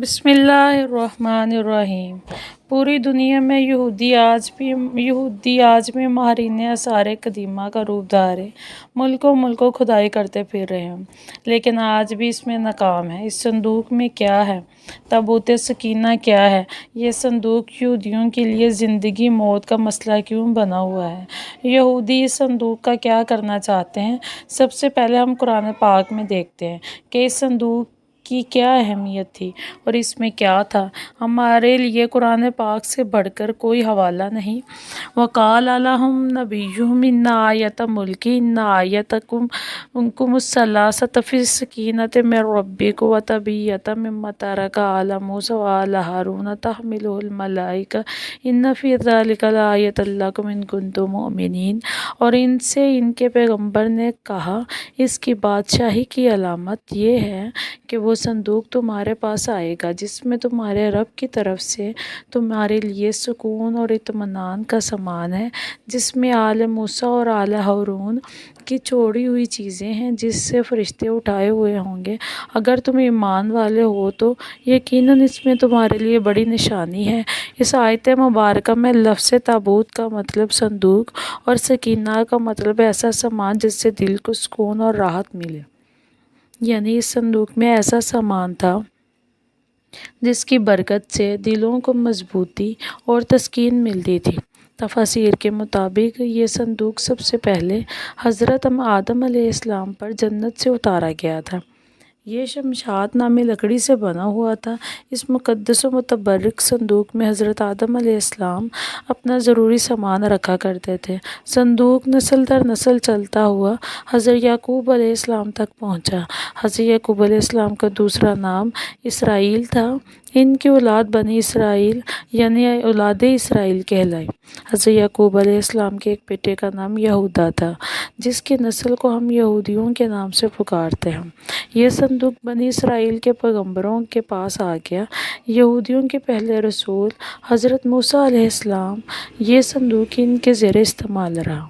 بسم اللہ الرحمن الرحیم۔ پوری دنیا میں یہودی آج بھی ماہرین آثار قدیمہ کا روپ دھارے ملکوں کھدائی کرتے پھر رہے ہیں، لیکن آج بھی اس میں ناکام ہیں۔ اس صندوق میں کیا ہے؟ تابوت سکینہ کیا ہے؟ یہ صندوق یہودیوں کے لیے زندگی موت کا مسئلہ کیوں بنا ہوا ہے؟ یہودی اس صندوق کا کیا کرنا چاہتے ہیں؟ سب سے پہلے ہم قرآن پاک میں دیکھتے ہیں کہ اس صندوق کی کیا اہمیت تھی اور اس میں کیا تھا۔ ہمارے لیے قرآن پاک سے بڑھ کر کوئی حوالہ نہیں۔ وَقَالَ لَهُمْ نَبِيُّهُمْ إِنَّ آيَةَ مُلْكِهِ إِنَّ آيَتَكُمْ الصَّلَاةُ فِي السَّكِينَةِ مِنْ رَبِّكُمْ وَتَثْبِيتًا مِّمَّا تَرَكَ آلُ مُوسَىٰ وَآلُ هَارُونَ تَحْمِلُهُ الْمَلَائِكَةُ إِنَّ فِي ذَلِكَ لَآيَةً لَكُمْ إِن كُنتُم مُّؤْمِنِينَ۔ اور ان سے ان کے پیغمبر نے کہا، اس کی بادشاہی کی علامت یہ ہے کہ وہ صندوق تمہارے پاس آئے گا جس میں تمہارے رب کی طرف سے تمہارے لیے سکون اور اطمینان کا سامان ہے، جس میں آل موسیٰ اور آل ہارون کی چھوڑی ہوئی چیزیں ہیں جس سے فرشتے اٹھائے ہوئے ہوں گے۔ اگر تم ایمان والے ہو تو یقیناً اس میں تمہارے لیے بڑی نشانی ہے۔ اس آیت مبارکہ میں لفظ تابوت کا مطلب صندوق اور سکینہ کا مطلب ایسا سامان جس سے دل کو سکون اور راحت ملے، یعنی اس صندوق میں ایسا سامان تھا جس کی برکت سے دلوں کو مضبوطی اور تسکین ملتی تھی۔ تفاسیر کے مطابق یہ صندوق سب سے پہلے حضرت آدم علیہ السلام پر جنت سے اتارا گیا تھا۔ یہ شمشاد نامی لکڑی سے بنا ہوا تھا۔ اس مقدس و متبرک صندوق میں حضرت آدم علیہ السلام اپنا ضروری سامان رکھا کرتے تھے۔ صندوق نسل در نسل چلتا ہوا حضرت یعقوب علیہ السلام تک پہنچا۔ حضرت یعقوب علیہ السلام کا دوسرا نام اسرائیل تھا۔ ان کی اولاد بنی اسرائیل یعنی اولاد اسرائیل کہلائی۔ حضرت یعقوب علیہ السلام کے ایک بیٹے کا نام یہودا تھا، جس کی نسل کو ہم یہودیوں کے نام سے پکارتے ہیں۔ یہ صندوق بنی اسرائیل کے پیغمبروں کے پاس آ گیا۔ یہودیوں کے پہلے رسول حضرت موسیٰ علیہ السلام، یہ صندوق ان کے زیر استعمال رہا۔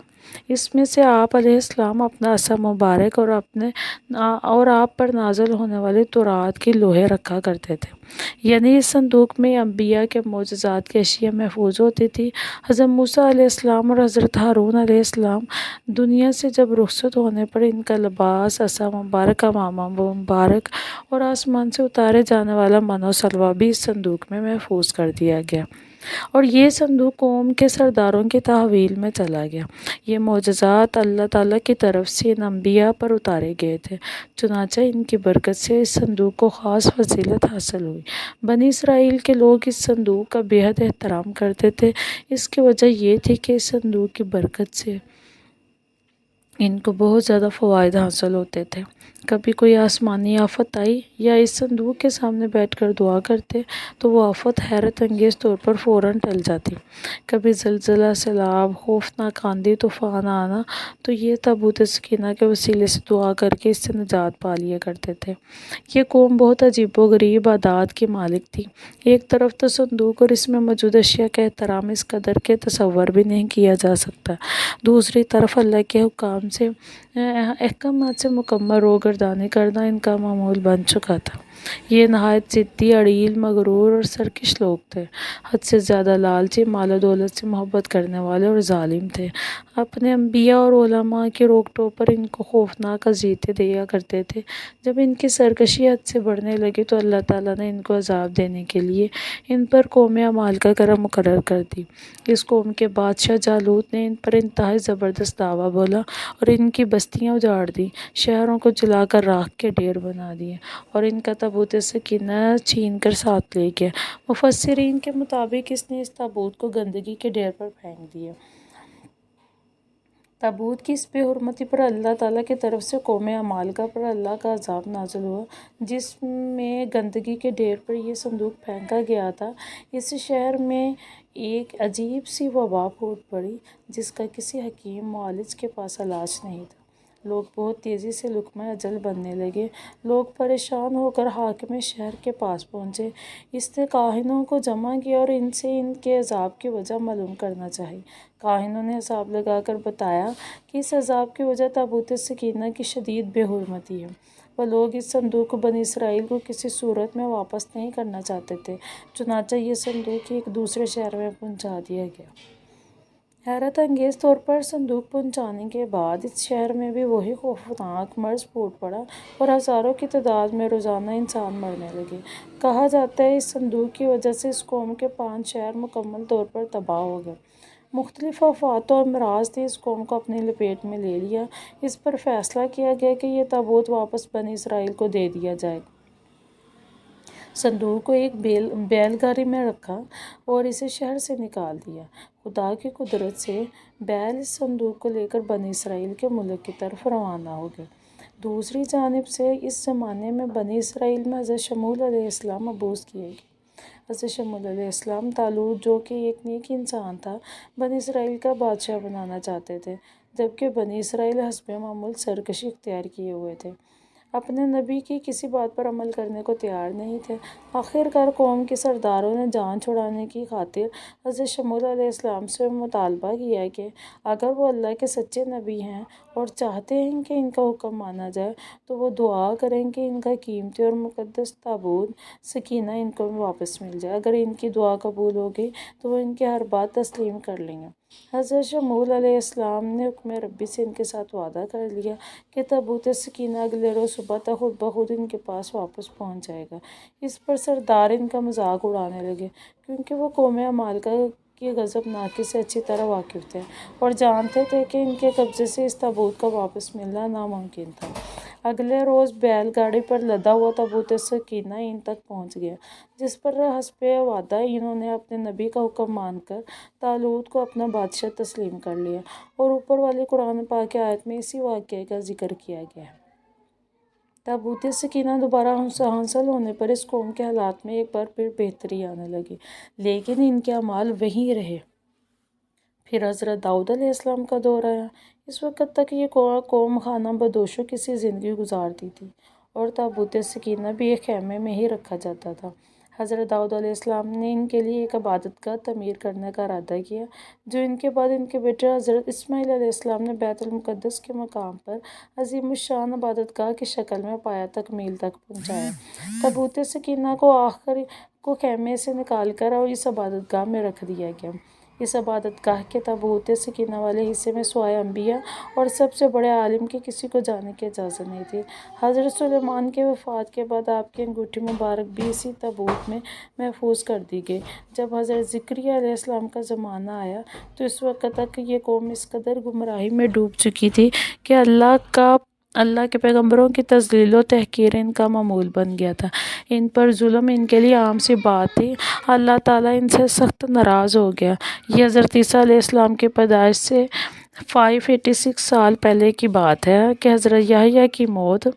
اس میں سے آپ علیہ السلام اپنا عصا مبارک اور آپ پر نازل ہونے والے تورات کی لوحیں رکھا کرتے تھے، یعنی اس صندوق میں انبیاء کے معجزات کی اشیاء محفوظ ہوتی تھی۔ حضرت موسیٰ علیہ السلام اور حضرت ہارون علیہ السلام دنیا سے جب رخصت ہونے پر ان کا لباس، عصا مبارک، امامہ مبارک اور آسمان سے اتارے جانے والا من و سلوہ بھی اس صندوق میں محفوظ کر دیا گیا، اور یہ صندوق قوم کے سرداروں کی تحویل میں چلا گیا۔ یہ معجزات اللہ تعالیٰ کی طرف سے ان انبیاء پر اتارے گئے تھے، چنانچہ ان کی برکت سے اس صندوق کو خاص فضیلت حاصل ہوئی۔ بنی اسرائیل کے لوگ اس صندوق کا بے حد احترام کرتے تھے۔ اس کی وجہ یہ تھی کہ اس صندوق کی برکت سے ان کو بہت زیادہ فوائد حاصل ہوتے تھے۔ کبھی کوئی آسمانی آفت آئی یا اس صندوق کے سامنے بیٹھ کر دعا کرتے تو وہ آفت حیرت انگیز طور پر فوراً ٹل جاتی۔ کبھی زلزلہ، سیلاب، خوفناک آندھی طوفان آنا تو یہ تابوت سکینہ کے وسیلے سے دعا کر کے اس سے نجات پا لیا کرتے تھے۔ یہ قوم بہت عجیب و غریب عادات کی مالک تھی۔ ایک طرف تو صندوق اور اس میں موجود اشیاء کا احترام اس قدر کہ تصور بھی نہیں کیا جا سکتا، دوسری طرف اللہ کے احکامات سے مکمل روگردانی کرنا ان کا معمول بن چکا تھا۔ یہ نہایت ضدی، اڑیل، مغرور اور سرکش لوگ تھے، حد سے زیادہ لالچی، مال و دولت سے محبت کرنے والے اور ظالم تھے۔ اپنے انبیاء اور علماء کی روک ٹوک پر ان کو خوفناک اذیتیں دیا کرتے تھے۔ جب ان کی سرکشی حد سے بڑھنے لگی تو اللہ تعالیٰ نے ان کو عذاب دینے کے لیے ان پر قوم عمالقہ مقرر کر دی۔ اس قوم کے بادشاہ جالوت نے ان پر انتہائی زبردست دعویٰ بولا اور ان کی بستیاں اجاڑ دیں، شہروں کو جلا کر راکھ کے ڈھیر بنا دیے اور ان کا تابوت سکینہ چھین کر ساتھ لے گیا۔ مفسرین کے مطابق اس نے اس تابوت کو گندگی کے ڈھیر پر پھینک دیا۔ تابوت کی اس بے حرمتی پر اللہ تعالیٰ کی طرف سے قوم عمالقہ پر اللہ کا عذاب نازل ہوا، جس میں گندگی کے ڈھیر پر یہ صندوق پھینکا گیا تھا۔ اس شہر میں ایک عجیب سی وبا پھوٹ پڑی جس کا کسی حکیم معالج کے پاس علاج نہیں تھا۔ لوگ بہت تیزی سے لقمہ اجل بننے لگے۔ لوگ پریشان ہو کر حاکم شہر کے پاس پہنچے۔ اس نے کاہنوں کو جمع کیا اور ان سے ان کے عذاب کی وجہ معلوم کرنا چاہی۔ کاہنوں نے حساب لگا کر بتایا کہ اس عذاب کی وجہ تابوت سکینہ کی شدید بے حرمتی ہے۔ وہ لوگ اس صندوق کو بنی اسرائیل کو کسی صورت میں واپس نہیں کرنا چاہتے تھے، چنانچہ یہ صندوق ایک دوسرے شہر میں پہنچا دیا گیا۔ حیرت انگیز طور پر صندوق پہنچانے کے بعد اس شہر میں بھی وہی خوفناک مرض پھوٹ پڑا اور ہزاروں کی تعداد میں روزانہ انسان مرنے لگے۔ کہا جاتا ہے اس صندوق کی وجہ سے اس قوم کے 5 شہر مکمل طور پر تباہ ہو گئے۔ مختلف آفات و امراض نے اس قوم کو اپنی لپیٹ میں لے لیا۔ اس پر فیصلہ کیا گیا کہ یہ تابوت واپس بنی اسرائیل کو دے دیا جائے۔ صندوق کو ایک بیل گاڑی میں رکھا اور اسے شہر سے نکال دیا۔ خدا کی قدرت سے بیل اس صندوق کو لے کر بنی اسرائیل کے ملک کی طرف روانہ ہو گئے۔ دوسری جانب سے اس زمانے میں بنی اسرائیل میں حضرت شموئیل علیہ السلام مبعوث کیے گئے۔ حضرت شموئیل علیہ السلام طالوت جو کہ ایک نیک انسان تھا، بنی اسرائیل کا بادشاہ بنانا چاہتے تھے، جبکہ بنی اسرائیل حسب معمول سرکشی اختیار کیے ہوئے تھے، اپنے نبی کی کسی بات پر عمل کرنے کو تیار نہیں تھے۔ آخرکار قوم کے سرداروں نے جان چھڑانے کی خاطر حضرت شموئیل علیہ السلام سے مطالبہ کیا کہ اگر وہ اللہ کے سچے نبی ہیں اور چاہتے ہیں کہ ان کا حکم مانا جائے تو وہ دعا کریں کہ ان کا قیمتی اور مقدس تابوت سکینہ ان کو واپس مل جائے۔ اگر ان کی دعا قبول ہوگی تو وہ ان کی ہر بات تسلیم کر لیں گے۔ حضرت شموئیل علیہ السلام نے حکم ربی سے ان کے ساتھ وعدہ کر لیا کہ تابوت سکینہ اگلے روز صبح تک خود بخود ان کے پاس واپس پہنچ جائے گا۔ اس پر سردار ان کا مذاق اڑانے لگے، کیونکہ وہ قوم عمالقہ کی غضب ناکی سے اچھی طرح واقف تھے اور جانتے تھے کہ ان کے قبضے سے اس تابوت کا واپس ملنا ناممکن تھا۔ اگلے روز بیل گاڑی پر لدا ہوا تابوت سکینہ ان تک پہنچ گیا، جس پر حسب وعدہ انہوں نے اپنے نبی کا حکم مان کر طالوت کو اپنا بادشاہ تسلیم کر لیا، اور اوپر والی قرآن پاک کی آیت میں اسی واقعے کا ذکر کیا گیا ہے۔ تابوت سکینہ دوبارہ حاصل ہونے پر اس قوم کے حالات میں ایک بار پھر بہتری آنے لگی، لیکن ان کے اعمال وہی رہے۔ پھر حضرت داؤد علیہ السلام کا دور آیا۔ اس وقت تک یہ قوم خانہ بدوشوں کی سی زندگی گزارتی تھی اور تابوت سکینہ بھی ایک خیمے میں ہی رکھا جاتا تھا۔ حضرت داؤد علیہ السلام نے ان کے لیے ایک عبادت گاہ تعمیر کرنے کا ارادہ کیا، جو ان کے بعد ان کے بیٹے حضرت اسماعیل علیہ السلام نے بیت المقدس کے مقام پر عظیم الشان عبادت گاہ کی شکل میں پایہ تکمیل تک پہنچایا۔ تابوت سکینہ کو آخر کو خیمے سے نکال کر اور اس عبادت گاہ میں رکھ دیا گیا۔ اس عبادت گاہ کے تابوت سکینہ والے حصے میں سوائے انبیاء اور سب سے بڑے عالم کے کسی کو جانے کی اجازت نہیں تھی۔ حضرت سلیمان کے وفات کے بعد آپ کی انگوٹھی مبارک بھی اسی تابوت میں محفوظ کر دی گئی۔ جب حضرت زکریا علیہ السلام کا زمانہ آیا تو اس وقت تک یہ قوم اس قدر گمراہی میں ڈوب چکی تھی کہ اللہ کے پیغمبروں کی تذلیل و تحقیر ان کا معمول بن گیا تھا۔ ان پر ظلم ان کے لیے عام سی بات تھی۔ اللہ تعالیٰ ان سے سخت ناراض ہو گیا۔ یہ حضرت عیسیٰ علیہ السلام کی پیدائش سے 586 سال پہلے کی بات ہے کہ حضرت یحییٰ کی موت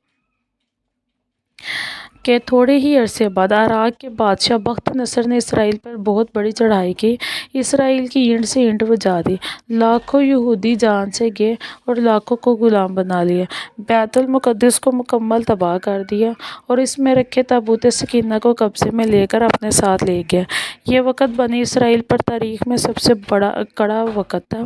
کے تھوڑے ہی عرصے بعد عراق کے بادشاہ بخت نصر نے اسرائیل پر بہت بڑی چڑھائی کی۔ اسرائیل کی اینٹ سے اینٹ بجا دی، لاکھوں یہودی جان سے گئے اور لاکھوں کو غلام بنا لیا، بیت المقدس کو مکمل تباہ کر دیا اور اس میں رکھے تابوت سکینہ کو قبضے میں لے کر اپنے ساتھ لے گیا۔ یہ وقت بنی اسرائیل پر تاریخ میں سب سے کڑا وقت تھا۔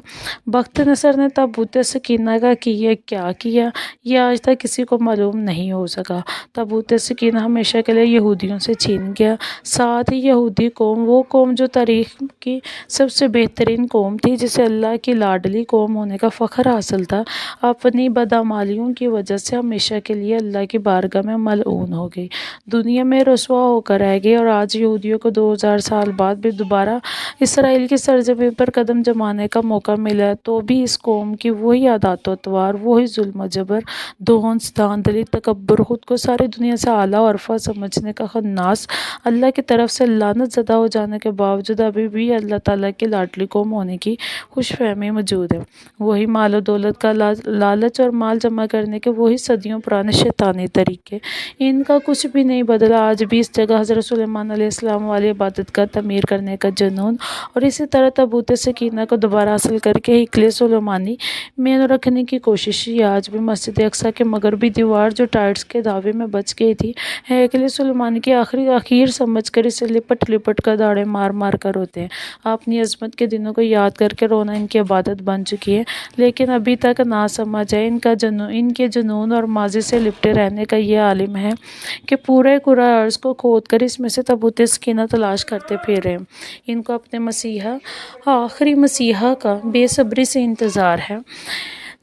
بخت نصر نے تابوت سکینہ کا کیا کیا، یہ آج تک کسی کو معلوم نہیں ہو سکا۔ تابوت سکینہ ہمیشہ کے لیے یہودیوں سے چھین گیا۔ ساتھ ہی یہودی قوم، وہ قوم جو تاریخ کی سب سے بہترین قوم تھی، جسے اللہ کی لاڈلی قوم ہونے کا فخر حاصل تھا، اپنی بدعمالیوں کی وجہ سے ہمیشہ کے لیے اللہ کی بارگاہ میں ملعون ہو گئی، دنیا میں رسوا ہو کر رہ گئی۔ اور آج یہودیوں کو 2000 سال بعد بھی دوبارہ اسرائیل کی سرزمین پر قدم جمانے کا موقع ملا ہے، تو بھی اس قوم کی وہی عادات و اطوار، وہی ظلم و جبر، دھونس، دھاندلی، تکبر، خود کو ساری دنیا سے اعلیٰ اور ارفع سمجھنے کا خناس، اللہ کی طرف سے لعنت زدہ ہو جانے کے باوجود ابھی بھی اللہ تعالیٰ کی لاڈلی قوم ہونے کی خوش فہمی موجود ہے۔ وہی مال و دولت کا لالچ اور مال جمع کرنے کے وہی صدیوں پرانے شیطانی طریقے، ان کا کچھ بھی نہیں بدلا۔ آج بھی اس جگہ حضرت سلیمان علیہ السلام والی عبادت گاہ تعمیر کرنے کا جنون، اور اسی طرح تابوت سکینہ کو دوبارہ حاصل کر کے ہیکل سلیمانی میں رکھنے کی کوشش، یہ آج بھی مسجد اقصیٰ کی مغربی دیوار جو ٹائٹس کے دھاوے میں بچ گئی تھی، ہیکل سلیمان کی آخر سمجھ کر اسے لپٹ لپٹ کر داڑیں مار مار کر روتے ہیں۔ اپنی عظمت کے دنوں کو یاد کر کے رونا ان کی عبادت بن چکی ہے، لیکن ابھی تک نہ سمجھ ہے ان کے جنون اور ماضی سے لپٹے رہنے کا یہ عالم ہے کہ پورے کرۂ ارض کو کھود کر اس میں سے تابوت سکینہ تلاش کرتے پھر رہے ہیں۔ ان کو اپنے مسیحا، آخری مسیحا کا بے صبری سے انتظار ہے،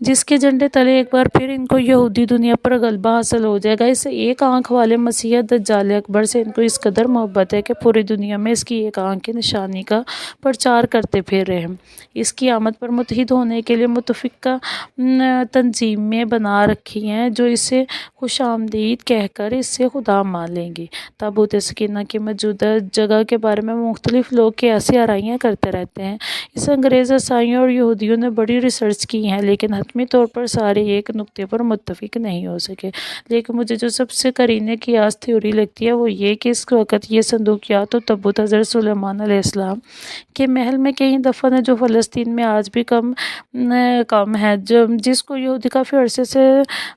جس کے جھنڈے تلے ایک بار پھر ان کو یہودی دنیا پر غلبہ حاصل ہو جائے گا۔ اس ایک آنکھ والے مسیح دجال اکبر سے ان کو اس قدر محبت ہے کہ پوری دنیا میں اس کی ایک آنکھ کی نشانی کا پرچار کرتے پھر رہے ہیں۔ اس کی آمد پر متحد ہونے کے لیے متفقہ تنظیمیں بنا رکھی ہیں جو اسے خوش آمدید کہہ کر اس سے خدا مان لیں گی۔ تابوت سکینہ کی موجودہ جگہ کے بارے میں مختلف لوگ قیاسی آرائیاں کرتے رہتے ہیں۔ اس انگریز عیسائیوں اور یہودیوں نے بڑی ریسرچ کی ہے، لیکن حتمی طور پر سارے ایک نقطے پر متفق نہیں ہو سکے۔ لیکن مجھے جو سب سے قرینے قیاس تھیوری لگتی ہے وہ یہ کہ اس وقت یہ صندوق یا تو تابوت حضرت سلیمان علیہ السلام کے محل میں کہیں دفن ہے، جو فلسطین میں آج بھی کم ہے، جس کو یہودی کافی عرصے سے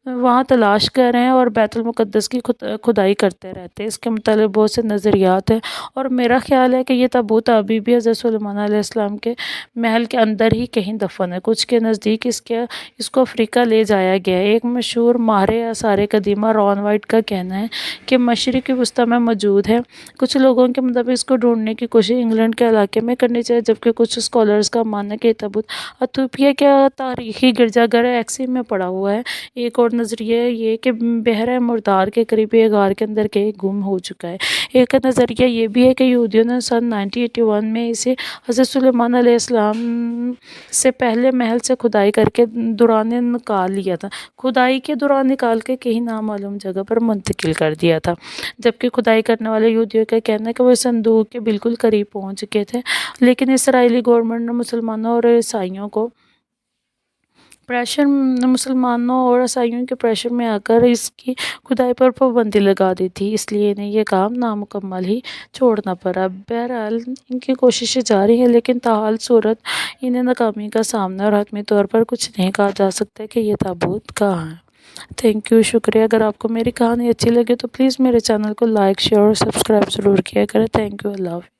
وہاں تلاش کر رہے ہیں اور بیت المقدس کی کھدائی کرتے رہتے ہیں۔ اس کے متعلق بہت سے نظریات ہیں، اور میرا خیال ہے کہ یہ تابوت ابھی بھی حضرت سلیمان علیہ السلام کے محل کے اندر ہی کہیں دفن ہے۔ کچھ کے نزدیک اس کو افریقہ لے جایا گیا ہے۔ ایک مشہور ماہر آثار قدیمہ ران وائٹ کا کہنا ہے کہ مشرق وسطیٰ میں موجود ہے۔ کچھ لوگوں کے مطابق اس کو ڈھونڈنے کی کوشش انگلینڈ کے علاقے میں کرنی چاہیے، جبکہ کچھ اسکالرز کا ماننا ہے کہ یہ تابوت ایتھوپیا کے تاریخی گرجا گھر ایکسیم میں پڑا ہوا ہے۔ ایک اور نظریہ یہ کہ بحیرہ مردار کے قریب ایک غار کے اندر کہیں گم ہو چکا ہے۔ ایک نظریہ یہ بھی ہے کہ یہودیوں نے سن 1981 میں اسے حضرت سلیمان علیہ السلام سے پہلے محل سے کھدائی کر کے دوران نکال لیا تھا، کھدائی کے دوران نکال کے کہیں نامعلوم جگہ پر منتقل کر دیا تھا، جبکہ کھدائی کرنے والے یہودیوں کا کہنا ہے کہ وہ صندوق کے بالکل قریب پہنچ چکے تھے، لیکن اسرائیلی گورنمنٹ نے مسلمانوں اور عیسائیوں کے پریشر میں آ کر اس کی کھدائی پر پابندی لگا دی تھی، اس لیے انہیں یہ کام نامکمل ہی چھوڑنا پڑا۔ بہرحال ان کی کوششیں جاری ہیں، لیکن تاحال صورت انہیں ناکامی کا سامنا ہے اور حتمی طور پر کچھ نہیں کہا جا سکتا کہ یہ تابوت کہاں ہے۔ تھینک یو، شکریہ۔ اگر آپ کو میری کہانی اچھی لگے تو پلیز میرے چینل کو لائک، شیئر اور سبسکرائب ضرور کیا کریں۔ تھینک یو، اللہ حافظ۔